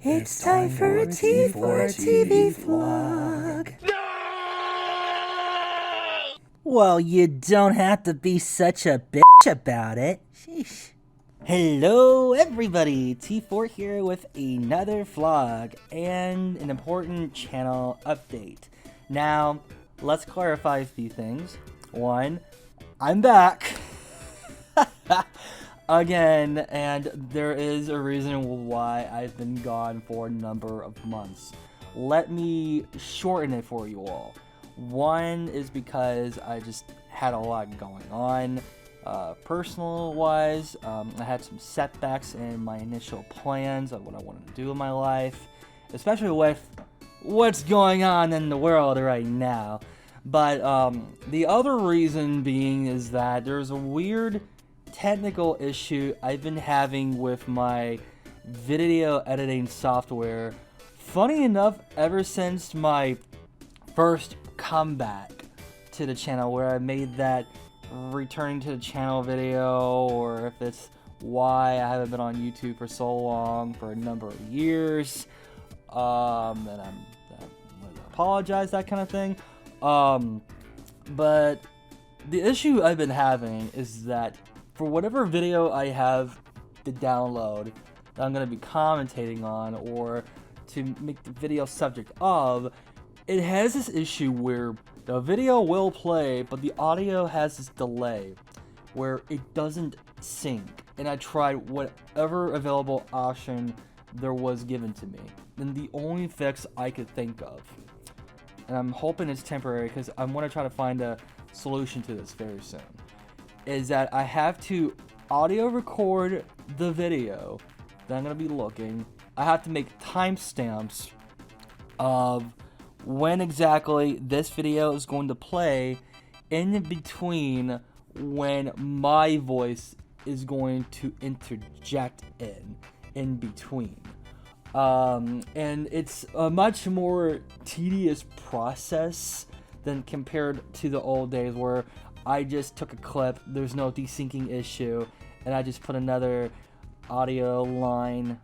It's time for a T4-TV vlog. Well, you don't have to be such a bitch about it. Sheesh. Hello everybody, T4 here with another vlog and an important channel update. Now, let's clarify a few things. One, I'm back. Again, and there is a reason why I've been gone for a number of months. Let me shorten it for you all. One is because I just had a lot going on, personal wise. I had some setbacks in my initial plans of what I wanted to do in my life, especially with what's going on in the world right now. But the other reason being is that there's a weird technical issue I've been having with my video editing software. Funny enough, ever since my first comeback to the channel, where I made that returning to the channel video, or if it's why I haven't been on YouTube for so long, for a number of years, and I apologize, that kind of thing. But the issue I've been having is that for whatever video I have to download that I'm going to be commentating on, or to make the video subject of, it has this issue where the video will play, but the audio has this delay where it doesn't sync. And I tried whatever available option there was given to me, and the only fix I could think of, and I'm hoping it's temporary because I want to try to find a solution to this very soon, is that I have to audio record the video that I'm going to be looking. I have to make timestamps of when exactly this video is going to play in between when my voice is going to interject in between. And it's a much more tedious process than compared to the old days where I just took a clip, there's no desyncing issue, and I just put another audio line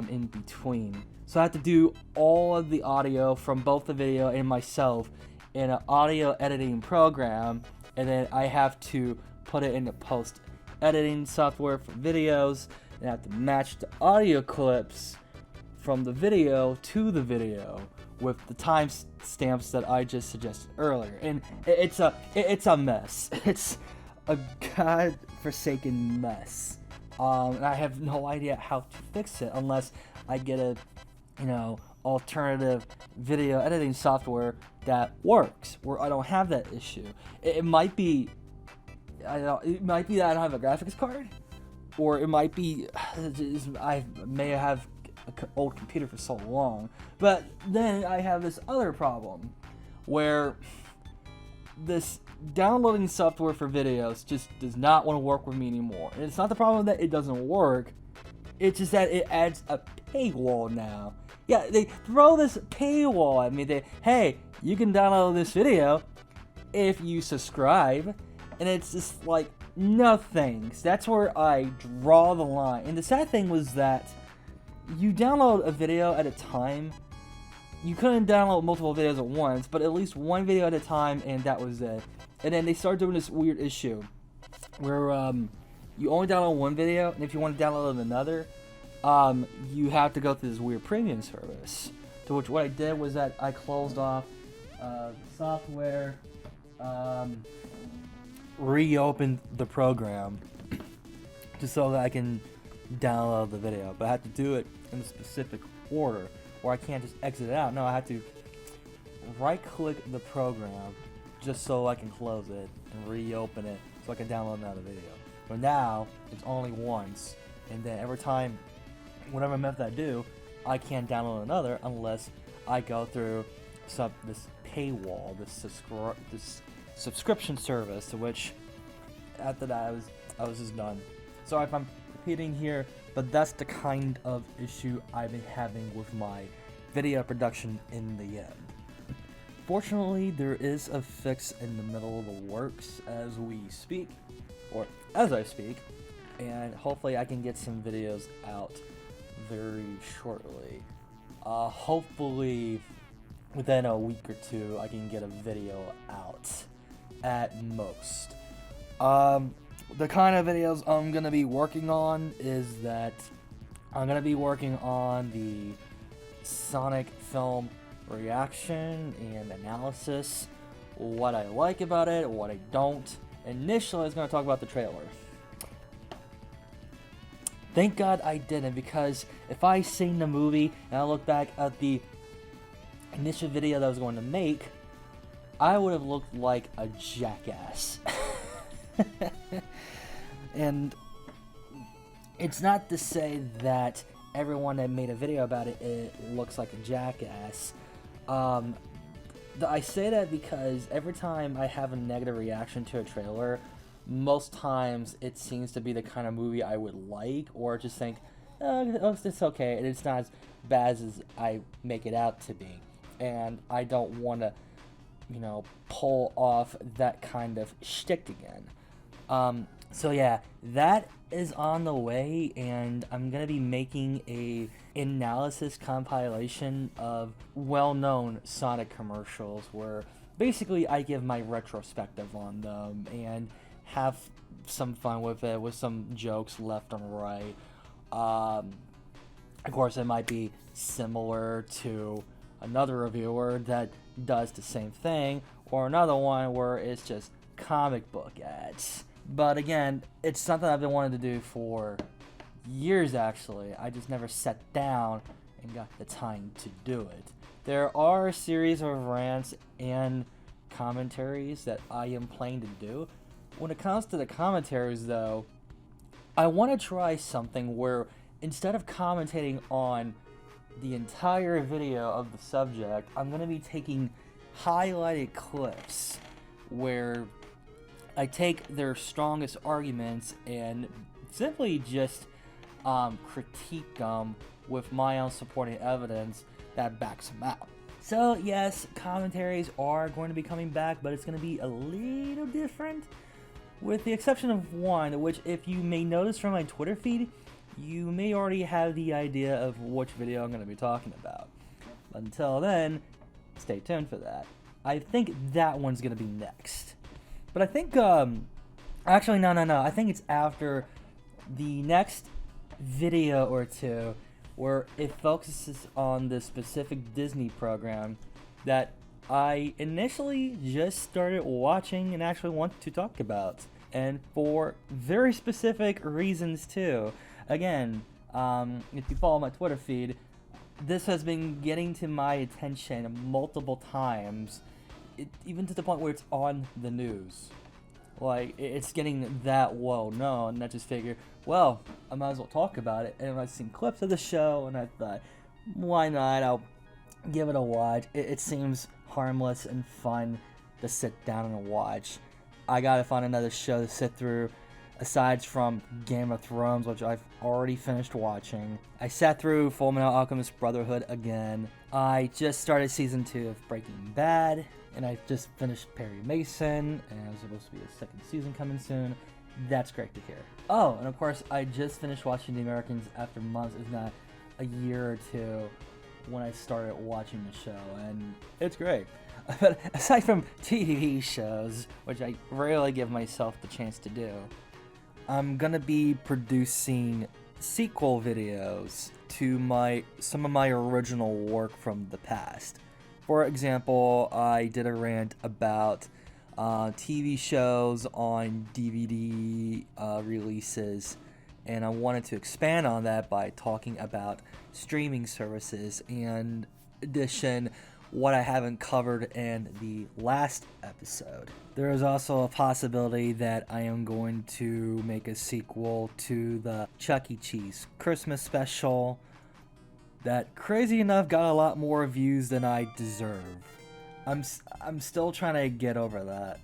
in between. So I have to do all of the audio from both the video and myself in an audio editing program, and then I have to put it into post editing software for videos, and I have to match the audio clips from the video to the video with the timestamps that I just suggested earlier, and it's a mess. It's a god-forsaken mess, and I have no idea how to fix it unless I get a, alternative video editing software that works, where I don't have that issue. It might be, it might be that I don't have a graphics card, or it might be I may have an old computer for so long. But then I have this other problem where this downloading software for videos just does not want to work with me anymore. And it's not the problem that it doesn't work, it's just that it adds a paywall now. Yeah, they throw this paywall at me. Hey, you can download this video if you subscribe. And it's just like, no thanks. That's where I draw the line. And the sad thing was that you download a video at a time. You couldn't download multiple videos at once, but at least one video at a time, and that was it. And then they started doing this weird issue where you only download one video, and if you want to download another, you have to go through this weird premium service. To which what I did was that I closed off software, reopened the program just so that I can download the video, but I have to do it in a specific order, or I can't just exit it out. No, I have to right click the program just so I can close it and reopen it so I can download another video. But now it's only once, and then every time, whatever method I do, I can't download another unless I go through this paywall, this subscription service, to which after that I was just done. So if I'm repeating here, but that's the kind of issue I've been having with my video production in the end. Fortunately, there is a fix in the middle of the works as we speak, or as I speak, and hopefully I can get some videos out very shortly. Hopefully within a week or two I can get a video out at most. The kind of videos I'm gonna be working on is that I'm gonna be working on the Sonic film reaction and analysis, what I like about it, what I don't. Initially I was gonna talk about the trailer. Thank God I didn't, because if I seen the movie and I look back at the initial video that I was going to make, I would have looked like a jackass. And it's not to say that everyone that made a video about it looks like a jackass. I say that because every time I have a negative reaction to a trailer, most times it seems to be the kind of movie I would like, or just think, oh, it's okay, and it's not as bad as I make it out to be. And I don't want to, pull off that kind of shtick again. So yeah, that is on the way, and I'm gonna be making a analysis compilation of well-known Sonic commercials, where basically I give my retrospective on them and have some fun with it, with some jokes left and right. Of course, it might be similar to another reviewer that does the same thing, or another one where it's just comic book ads. But again, it's something I've been wanting to do for years, actually. I just never sat down and got the time to do it. There are a series of rants and commentaries that I am planning to do. When it comes to the commentaries, though, I want to try something where instead of commentating on the entire video of the subject, I'm going to be taking highlighted clips where I take their strongest arguments and simply just critique them with my own supporting evidence that backs them out. So yes, commentaries are going to be coming back, but it's going to be a little different, with the exception of one, which if you may notice from my Twitter feed, you may already have the idea of which video I'm going to be talking about. But until then, stay tuned for that. I think that one's going to be next. But I think, actually, no. I think it's after the next video or two where it focuses on the specific Disney program that I initially just started watching and actually want to talk about. And for very specific reasons, too. Again, if you follow my Twitter feed, this has been getting to my attention multiple times. Even to the point where it's on the news. Like, it's getting that well known, and I just figured, well, I might as well talk about it. And I've seen clips of the show, and I thought, why not? I'll give it a watch. It seems harmless and fun to sit down and watch. I gotta find another show to sit through, aside from Game of Thrones, which I've already finished watching. I sat through Fullmetal Alchemist Brotherhood again. I just started season 2 of Breaking Bad. And I just finished Perry Mason, and there's supposed to be a second season coming soon. That's great to hear. Oh, and of course, I just finished watching The Americans after months, if not a year or two, when I started watching the show, and it's great. But aside from TV shows, which I rarely give myself the chance to do, I'm gonna be producing sequel videos to some of my original work from the past. For example, I did a rant about TV shows on DVD releases, and I wanted to expand on that by talking about streaming services, and in addition, what I haven't covered in the last episode. There is also a possibility that I am going to make a sequel to the Chuck E. Cheese Christmas special that, crazy enough, got a lot more views than I deserve. I'm still trying to get over that.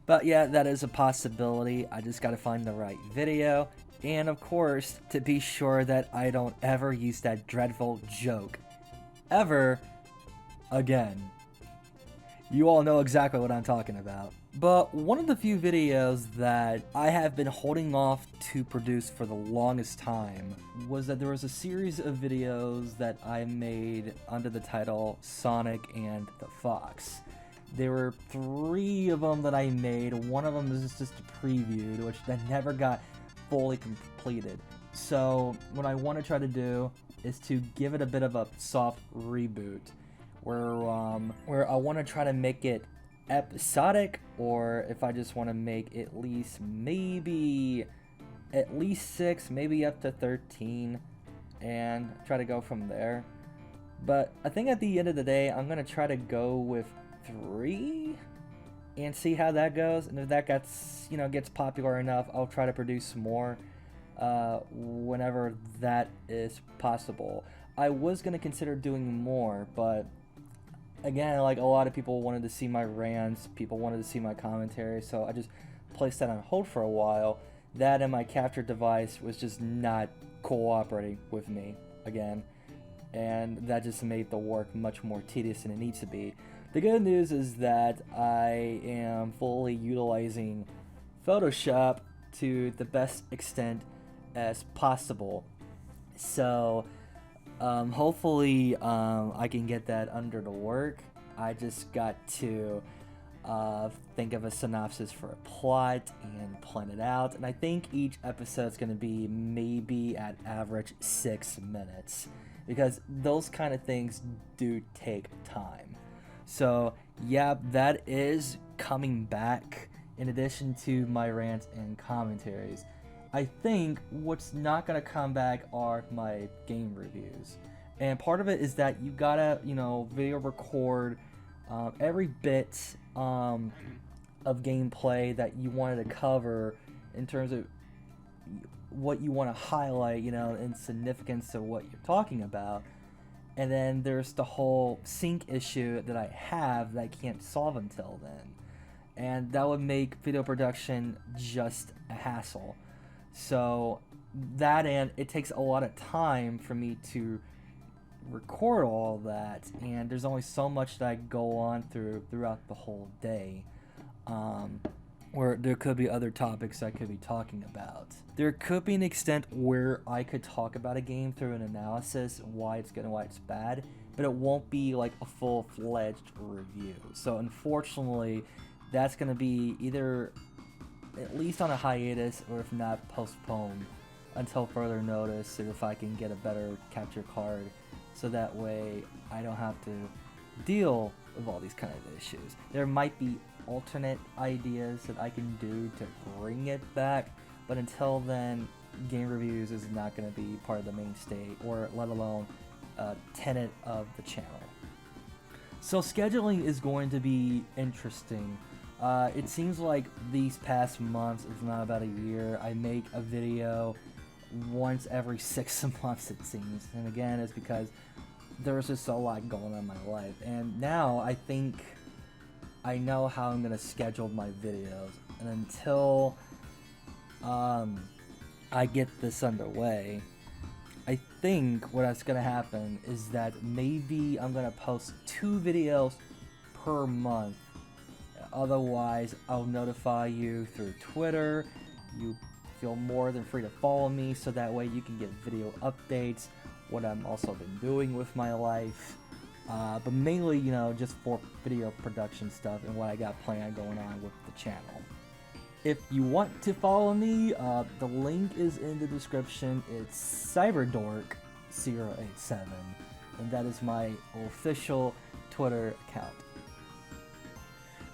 But yeah, that is a possibility. I just gotta find the right video. And of course, to be sure that I don't ever use that dreadful joke ever again. You all know exactly what I'm talking about. But one of the few videos that I have been holding off to produce for the longest time was that there was a series of videos that I made under the title Sonic and the Fox. There were 3 of them that I made. One of them is just a preview, which that never got fully completed. So what I want to try to do is to give it a bit of a soft reboot, where I want to try to make it episodic, or if I just want to make at least 6, maybe up to 13, and try to go from there. But I think at the end of the day, I'm gonna try to go with 3 and see how that goes. And if that gets popular enough, I'll try to produce more whenever that is possible. I was gonna consider doing more, but again, like, a lot of people wanted to see my rants, people wanted to see my commentary, so I just placed that on hold for a while. That and my capture device was just not cooperating with me again, and that just made the work much more tedious than it needs to be. The good news is that I am fully utilizing Photoshop to the best extent as possible, so hopefully I can get that under the work. I just got to think of a synopsis for a plot and plan it out, and I think each episode is going to be maybe at average 6 minutes, because those kind of things do take time. So yeah, that is coming back in addition to my rants and commentaries. I think what's not going to come back are my game reviews. And part of it is that you gotta, video record every bit of gameplay that you wanted to cover in terms of what you want to highlight, and significance of what you're talking about. And then there's the whole sync issue that I have that I can't solve until then. And that would make video production just a hassle. So that, and it takes a lot of time for me to record all that, and there's only so much that I go on throughout the whole day, where there could be other topics I could be talking about. There could be an extent where I could talk about a game through an analysis, why it's good and why it's bad, but it won't be like a full-fledged review. So unfortunately, that's going to be either at least on a hiatus, or if not, postponed until further notice, if I can get a better capture card, so that way I don't have to deal with all these kind of issues. There might be alternate ideas that I can do to bring it back, but until then, game reviews is not going to be part of the mainstay, or let alone a tenet of the channel. So scheduling is going to be interesting. It seems like these past months, if not about a year, I make a video once every 6 months, it seems. And again, it's because there's just a lot going on in my life. And now I think I know how I'm going to schedule my videos. And until I get this underway, I think what's going to happen is that maybe I'm going to post 2 videos per month. Otherwise, I'll notify you through Twitter. You feel more than free to follow me, so that way you can get video updates, what I'm also been doing with my life, but mainly, just for video production stuff and what I got planned going on with the channel. If you want to follow me, the link is in the description. It's Cyberdork087, and that is my official Twitter account.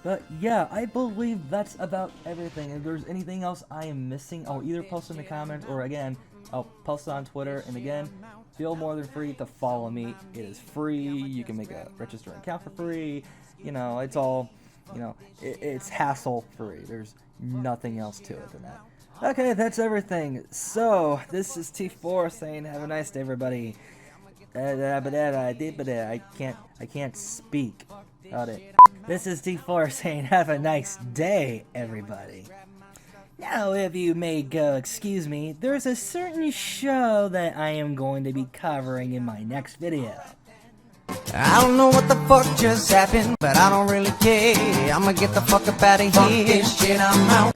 But yeah, I believe that's about everything. If there's anything else I am missing, I'll either post in the comments, or again, I'll post it on Twitter. And again, feel more than free to follow me. It is free. You can make a register account for free. It's all, it's hassle free. There's nothing else to it than that. Okay, that's everything. So this is T4 saying have a nice day, everybody. I can't speak. Got it. This is T4 saying have a nice day, everybody. Now, if you may go, excuse me, there's a certain show that I am going to be covering in my next video. I don't know what the fuck just happened, but I don't really care. I'ma get the fuck up out of here. Fuck this shit, I'm out.